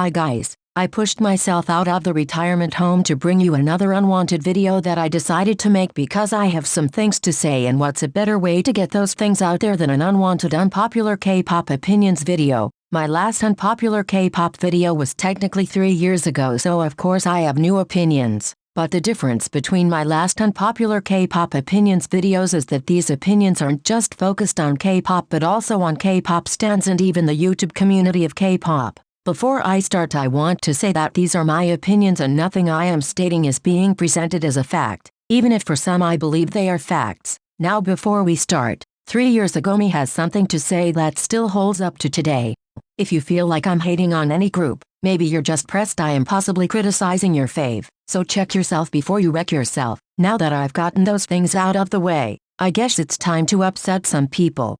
Hi guys, I pushed myself out of the retirement home to bring you another unwanted video that I decided to make because I have some things to say, and what's a better way to get those things out there than an unwanted unpopular K-pop opinions video. My last unpopular K-pop video was technically 3 years ago, so of course I have new opinions. But the difference between my last unpopular K-pop opinions videos is that these opinions aren't just focused on K-pop but also on K-pop stans and even the YouTube community of K-pop. Before I start, I want to say that these are my opinions and nothing I am stating is being presented as a fact, even if for some I believe they are facts. Now before we start, 3 years ago me has something to say that still holds up to today. If you feel like I'm hating on any group, maybe you're just pressed I am possibly criticizing your fave, so check yourself before you wreck yourself. Now that I've gotten those things out of the way, I guess it's time to upset some people.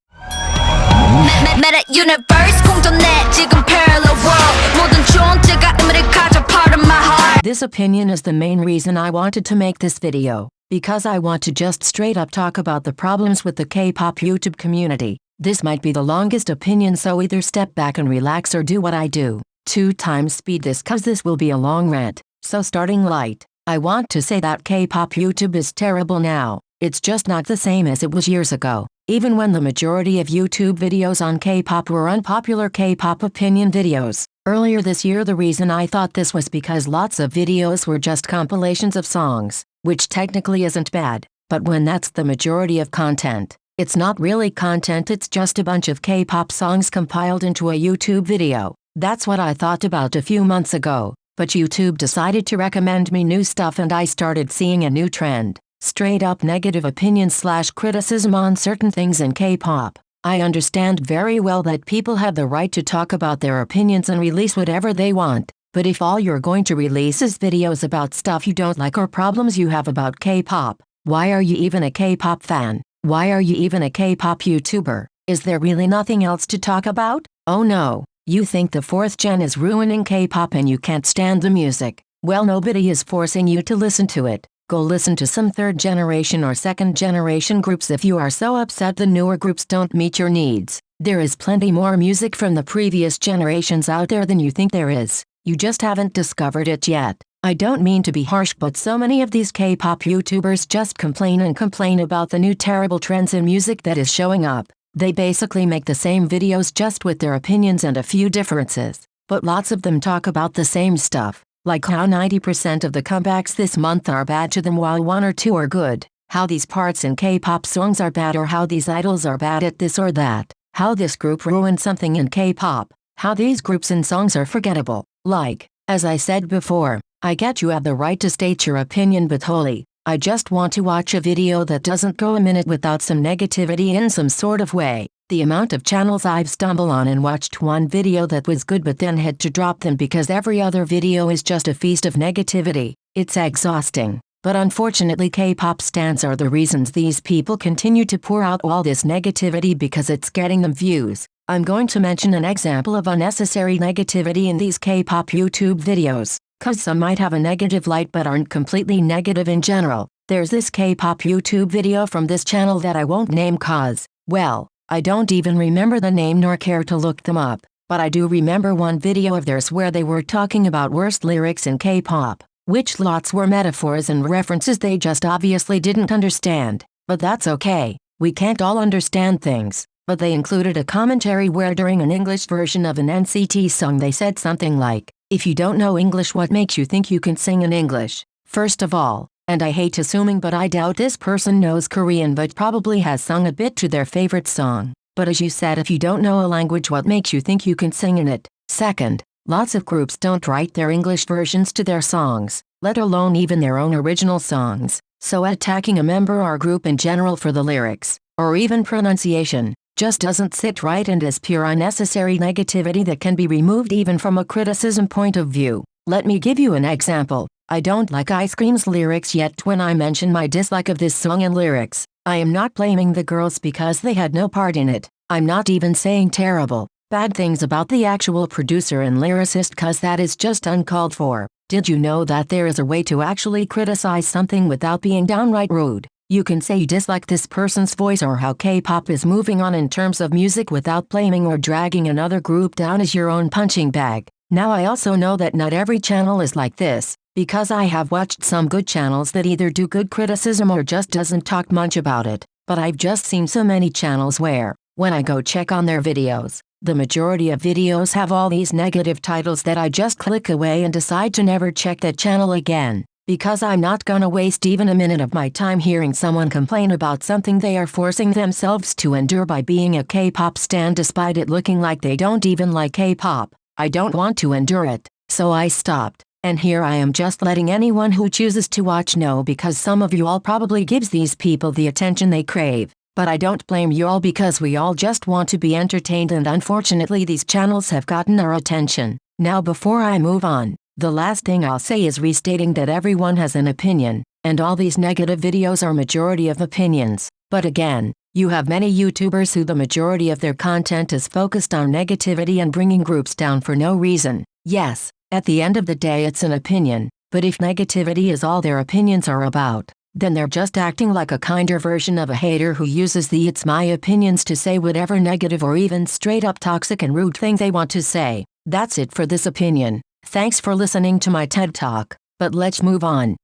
Meta universe 공존해 지금 parallel world 모든 존재가 의미를 가져 part of my heart. This opinion is the main reason I wanted to make this video, because I want to just straight up talk about the problems with the K-pop YouTube community. This might be the longest opinion, so either step back and relax or do what I do. 2 times speed this cause this will be a long rant. So starting light, I want to say that K-pop YouTube is terrible now. It's just not the same as it was years ago. Even when the majority of YouTube videos on K-pop were unpopular K-pop opinion videos. Earlier this year, the reason I thought this was because lots of videos were just compilations of songs, which technically isn't bad, but when that's the majority of content, it's not really content, it's just a bunch of K-pop songs compiled into a YouTube video. That's what I thought about a few months ago, but YouTube decided to recommend me new stuff and I started seeing a new trend. Straight up negative opinions / criticism on certain things in K-pop. I understand very well that people have the right to talk about their opinions and release whatever they want, but if all you're going to release is videos about stuff you don't like or problems you have about K-pop, why are you even a K-pop fan? Why are you even a K-pop YouTuber? Is there really nothing else to talk about? Oh no, you think the 4th gen is ruining K-pop and you can't stand the music. Well, nobody is forcing you to listen to it. Go listen to some 3rd generation or 2nd generation groups if you are so upset the newer groups don't meet your needs. There is plenty more music from the previous generations out there than you think there is. You just haven't discovered it yet. I don't mean to be harsh, but so many of these K-pop YouTubers just complain and complain about the new terrible trends in music that is showing up. They basically make the same videos just with their opinions and a few differences. But lots of them talk about the same stuff. Like how 90% of the comebacks this month are bad to them while 1 or 2 are good. How these parts in K-pop songs are bad, or how these idols are bad at this or that. How this group ruined something in K-pop. How these groups and songs are forgettable. Like, as I said before, I get you have the right to state your opinion, but holy, I just want to watch a video that doesn't go a minute without some negativity in some sort of way. The amount of channels I've stumbled on and watched one video that was good but then had to drop them because every other video is just a feast of negativity. It's exhausting. But unfortunately, K-pop stans are the reasons these people continue to pour out all this negativity because it's getting them views. I'm going to mention an example of unnecessary negativity in these K-pop YouTube videos, cause some might have a negative light but aren't completely negative in general. There's this K-pop YouTube video from this channel that I won't name cause, well, I don't even remember the name nor care to look them up, but I do remember one video of theirs where they were talking about worst lyrics in K-pop, which lots were metaphors and references they just obviously didn't understand. But that's okay, we can't all understand things. But they included a commentary where during an English version of an NCT song they said something like, "If you don't know English, what makes you think you can sing in English?" First of all, and I hate assuming, but I doubt this person knows Korean but probably has sung a bit to their favorite song. But as you said, if you don't know a language, what makes you think you can sing in it? Second, lots of groups don't write their English versions to their songs, let alone even their own original songs. So attacking a member or group in general for the lyrics, or even pronunciation, just doesn't sit right and is pure unnecessary negativity that can be removed even from a criticism point of view. Let me give you an example. I don't like Ice Cream's lyrics, yet when I mention my dislike of this song and lyrics, I am not blaming the girls because they had no part in it. I'm not even saying terrible, bad things about the actual producer and lyricist, cause that is just uncalled for. Did you know that there is a way to actually criticize something without being downright rude? You can say you dislike this person's voice or how K-pop is moving on in terms of music without blaming or dragging another group down as your own punching bag. Now I also know that not every channel is like this, because I have watched some good channels that either do good criticism or just doesn't talk much about it, but I've just seen so many channels where, when I go check on their videos, the majority of videos have all these negative titles that I just click away and decide to never check that channel again, because I'm not gonna waste even a minute of my time hearing someone complain about something they are forcing themselves to endure by being a K-pop stan despite it looking like they don't even like K-pop. I don't want to endure it, so I stopped. And here I am just letting anyone who chooses to watch know, because some of you all probably gives these people the attention they crave. But I don't blame you all, because we all just want to be entertained, and unfortunately these channels have gotten our attention. Now before I move on, the last thing I'll say is restating that everyone has an opinion, and all these negative videos are majority of opinions. But again, you have many YouTubers who the majority of their content is focused on negativity and bringing groups down for no reason. Yes, at the end of the day it's an opinion, but if negativity is all their opinions are about, then they're just acting like a kinder version of a hater who uses the "it's my opinions" to say whatever negative or even straight up toxic and rude thing they want to say. That's it for this opinion. Thanks for listening to my TED Talk, but let's move on.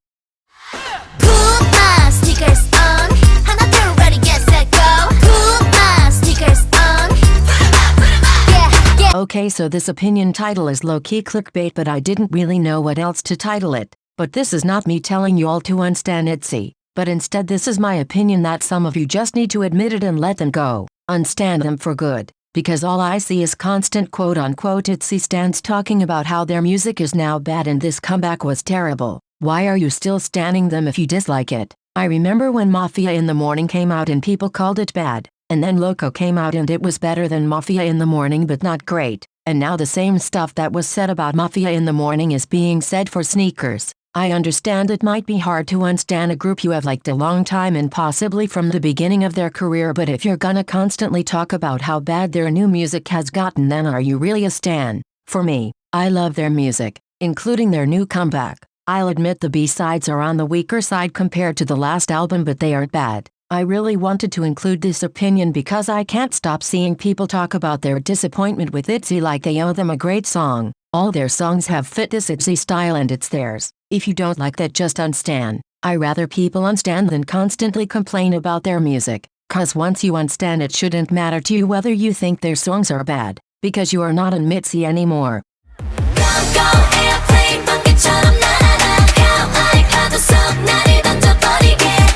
Put my stickers on. 하나 둘 ready get set go. Put my stickers on. Yeah. Okay, so this opinion title is low-key clickbait, but I didn't really know what else to title it. But this is not me telling you all to unstan itzy, but instead this is my opinion that some of you just need to admit it and let them go. Unstan them for good. Because all I see is constant quote-unquote itzy stans talking about how their music is now bad and this comeback was terrible. Why are you still standing them if you dislike it? I remember when Mafia in the Morning came out and people called it bad, and then Loco came out and it was better than Mafia in the Morning but not great, and now the same stuff that was said about Mafia in the Morning is being said for Sneakers. I understand it might be hard to unstan a group you have liked a long time and possibly from the beginning of their career, but if you're gonna constantly talk about how bad their new music has gotten, then are you really a stan? For me, I love their music, including their new comeback. I'll admit the B-sides are on the weaker side compared to the last album, but they aren't bad. I really wanted to include this opinion because I can't stop seeing people talk about their disappointment with itzy like they owe them a great song. All their songs have fit this itzy style and it's theirs. If you don't like that, just unstan. I rather people unstan than constantly complain about their music. Cause once you unstan it shouldn't matter to you whether you think their songs are bad. Because you are not nmixx anymore.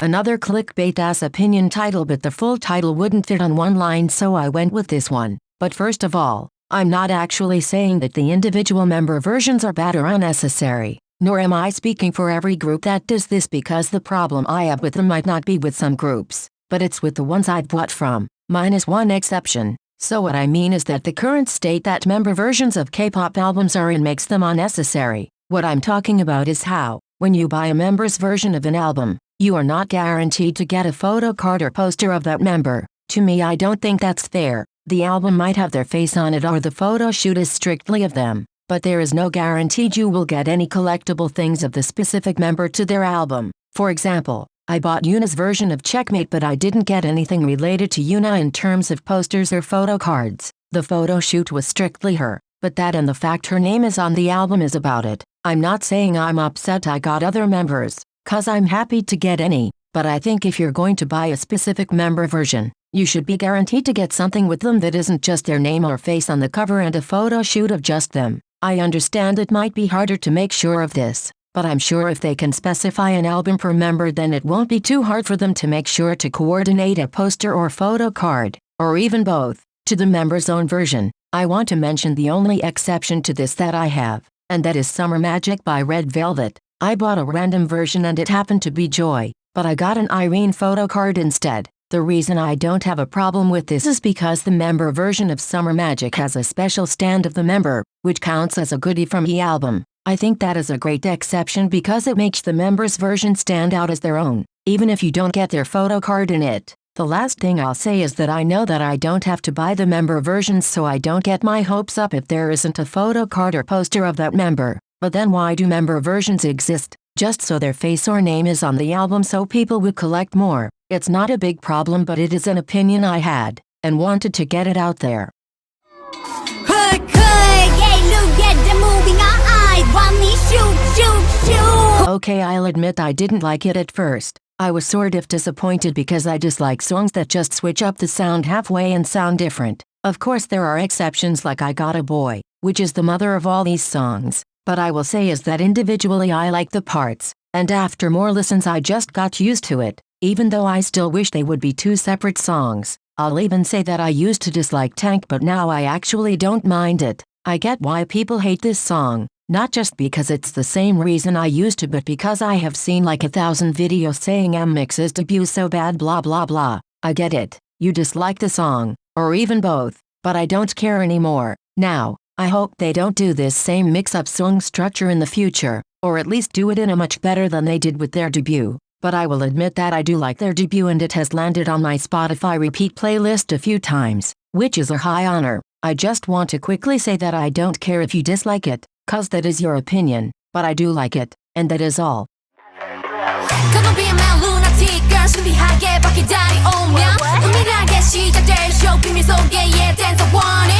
Another clickbait-ass opinion title, but the full title wouldn't fit on one line, so I went with this one. But first of all, I'm not actually saying that the individual member versions are bad or unnecessary. Nor am I speaking for every group that does this, because the problem I have with them might not be with some groups, but it's with the ones I've bought from, minus one exception. So what I mean is that the current state that member versions of K-pop albums are in makes them unnecessary. What I'm talking about is how, when you buy a member's version of an album, you are not guaranteed to get a photo card or poster of that member. To me, I don't think that's fair. The album might have their face on it or the photo shoot is strictly of them, but there is no guarantee you will get any collectible things of the specific member to their album. For example, I bought Yuna's version of Checkmate, but I didn't get anything related to Yuna in terms of posters or photo cards. The photo shoot was strictly her, but that and the fact her name is on the album is about it. I'm not saying I'm upset I got other members, cause I'm happy to get any, but I think if you're going to buy a specific member version, you should be guaranteed to get something with them that isn't just their name or face on the cover and a photo shoot of just them. I understand it might be harder to make sure of this, but I'm sure if they can specify an album per member, then it won't be too hard for them to make sure to coordinate a poster or photo card, or even both, to the member's own version. I want to mention the only exception to this that I have, and that is Summer Magic by Red Velvet. I bought a random version and it happened to be Joy, but I got an Irene photo card instead. The reason I don't have a problem with this is because the member version of Summer Magic has a special stand of the member, which counts as a goodie from the album. I think that is a great exception because it makes the member's version stand out as their own, even if you don't get their photo card in it. The last thing I'll say is that I know that I don't have to buy the member versions, so I don't get my hopes up if there isn't a photo card or poster of that member. But then why do member versions exist? Just so their face or name is on the album so people would collect more. It's not a big problem, but it is an opinion I had, and wanted to get it out there. moving eye. Want me shoot. Okay, I'll admit I didn't like it at first. I was sort of disappointed because I dislike songs that just switch up the sound halfway and sound different. Of course there are exceptions like I Got a Boy, which is the mother of all these songs. But I will say is that individually I like the parts, and after more listens I just got used to it, even though I still wish they would be two separate songs. I'll even say that I used to dislike Tank but now I actually don't mind it. I get why people hate this song, not just because it's the same reason I used to but because I have seen like 1,000 videos saying nmixx's debut so bad blah blah blah. I get it, you dislike the song, or even both, but I don't care anymore. Now, I hope they don't do this same mix-up song structure in the future, or at least do it in a much better than they did with their debut. But I will admit that I do like their debut and it has landed on my Spotify repeat playlist a few times, which is a high honor. I just want to quickly say that I don't care if you dislike it, cause that is your opinion, but I do like it, and that is all.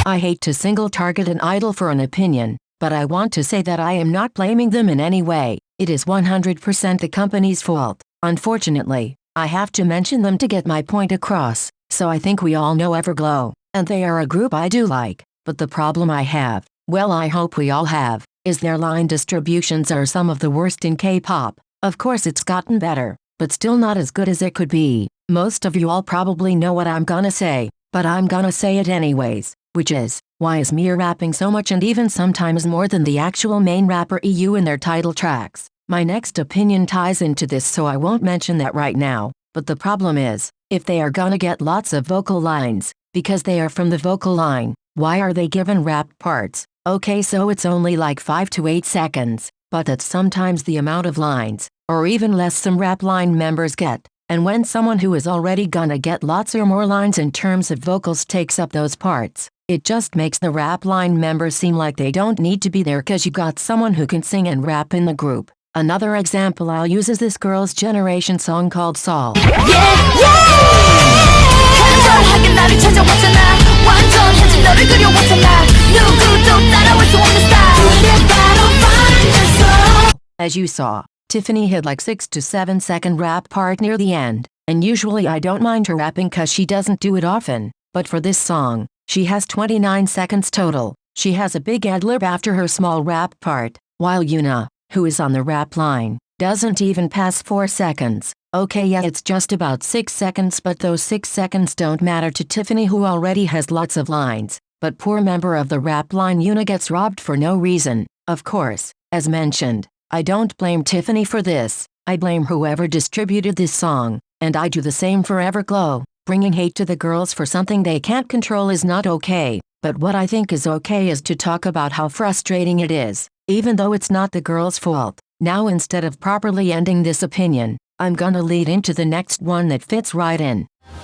I hate to single target an idol for an opinion, but I want to say that I am not blaming them in any way. It is 100% the company's fault. Unfortunately, I have to mention them to get my point across, so I think we all know Everglow, and they are a group I do like, but the problem I have, well I hope we all have, is their line distributions are some of the worst in K-pop. Of course it's gotten better, but still not as good as it could be. Most of you all probably know what I'm gonna say, but I'm gonna say it anyways, which is, why is Mia rapping so much and even sometimes more than the actual main rapper EU in their title tracks? My next opinion ties into this so I won't mention that right now, but the problem is, if they are gonna get lots of vocal lines, because they are from the vocal line, why are they given rap parts? Okay, so it's only like 5 to 8 seconds, but that's sometimes the amount of lines, or even less some rap line members get. And when someone who is already gonna get lots or more lines in terms of vocals takes up those parts, it just makes the rap line members seem like they don't need to be there cause you got someone who can sing and rap in the group. Another example I'll use is this girl's generation song called Saul. As you saw, Tiffany had like 6 to 7 second rap part near the end, and usually I don't mind her rapping cause she doesn't do it often, but for this song, she has 29 seconds total. She has a big ad-lib after her small rap part, while Yuna, who is on the rap line, doesn't even pass 4 seconds. Okay, yeah, it's just about 6 seconds, but those 6 seconds don't matter to Tiffany who already has lots of lines. But poor member of the rap line Yuna gets robbed for no reason. Of course, as mentioned, I don't blame Tiffany for this. I blame whoever distributed this song, and I do the same for Everglow. Bringing hate to the girls for something they can't control is not okay, but what I think is okay is to talk about how frustrating it is, even though it's not the girls' fault. Now instead of properly ending this opinion, I'm gonna lead into the next one that fits right in. 1,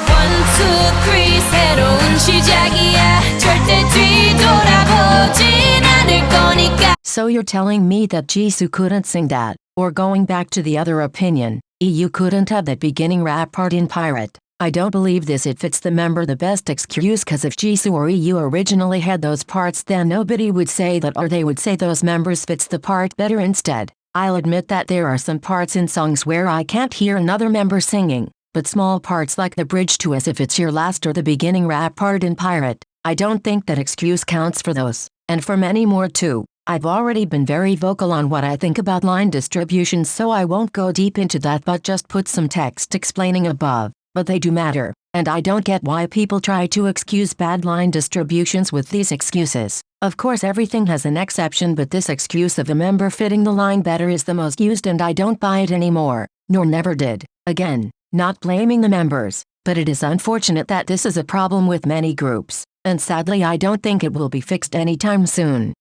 2, 3 새로운 시작이야 절대 뒤돌아보진 않을 거니까. So you're telling me that Jisoo couldn't sing that, or going back to the other opinion, EU couldn't have that beginning rap part in Pirate. I don't believe this. It fits the member the best excuse cause if Jisoo or EU originally had those parts then nobody would say that, or they would say those members fits the part better instead. I'll admit that there are some parts in songs where I can't hear another member singing, but small parts like the bridge to As If It's Your Last or the beginning rap part in Pirate, I don't think that excuse counts for those, and for many more too. I've already been very vocal on what I think about line distributions so I won't go deep into that but just put some text explaining above, but they do matter, and I don't get why people try to excuse bad line distributions with these excuses. Of course everything has an exception but this excuse of a member fitting the line better is the most used and I don't buy it anymore, nor never did. Again, not blaming the members, but it is unfortunate that this is a problem with many groups, and sadly I don't think it will be fixed anytime soon.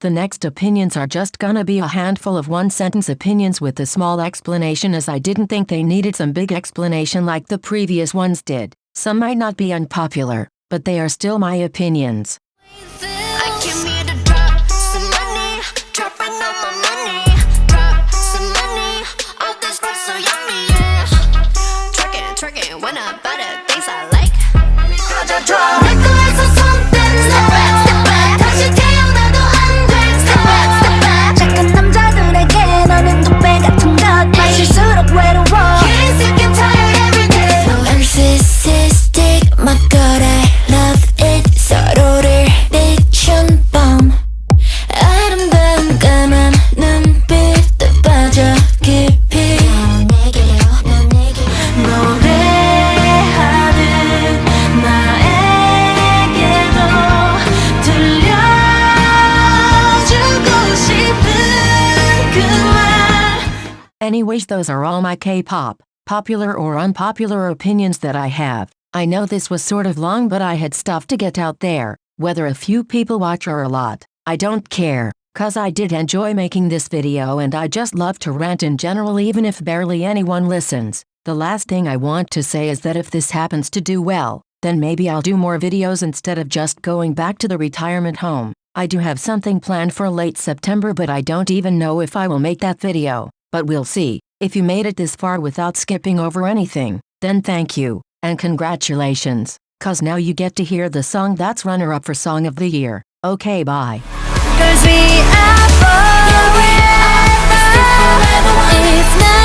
The next opinions are just gonna be a handful of one-sentence opinions with a small explanation as I didn't think they needed some big explanation like the previous ones did. Some might not be unpopular, but they are still my opinions. Anyways, those are all my K-pop, popular or unpopular opinions that I have. I know this was sort of long, but I had stuff to get out there. Whether a few people watch or a lot, I don't care, cause I did enjoy making this video and I just love to rant in general even if barely anyone listens. The last thing I want to say is that if this happens to do well, then maybe I'll do more videos instead of just going back to the retirement home. I do have something planned for late September, but I don't even know if I will make that video. But we'll see. If you made it this far without skipping over anything, then thank you, and congratulations, cause now you get to hear the song that's runner-up for Song of the Year. Okay, bye. 'Cause we are forever. It's not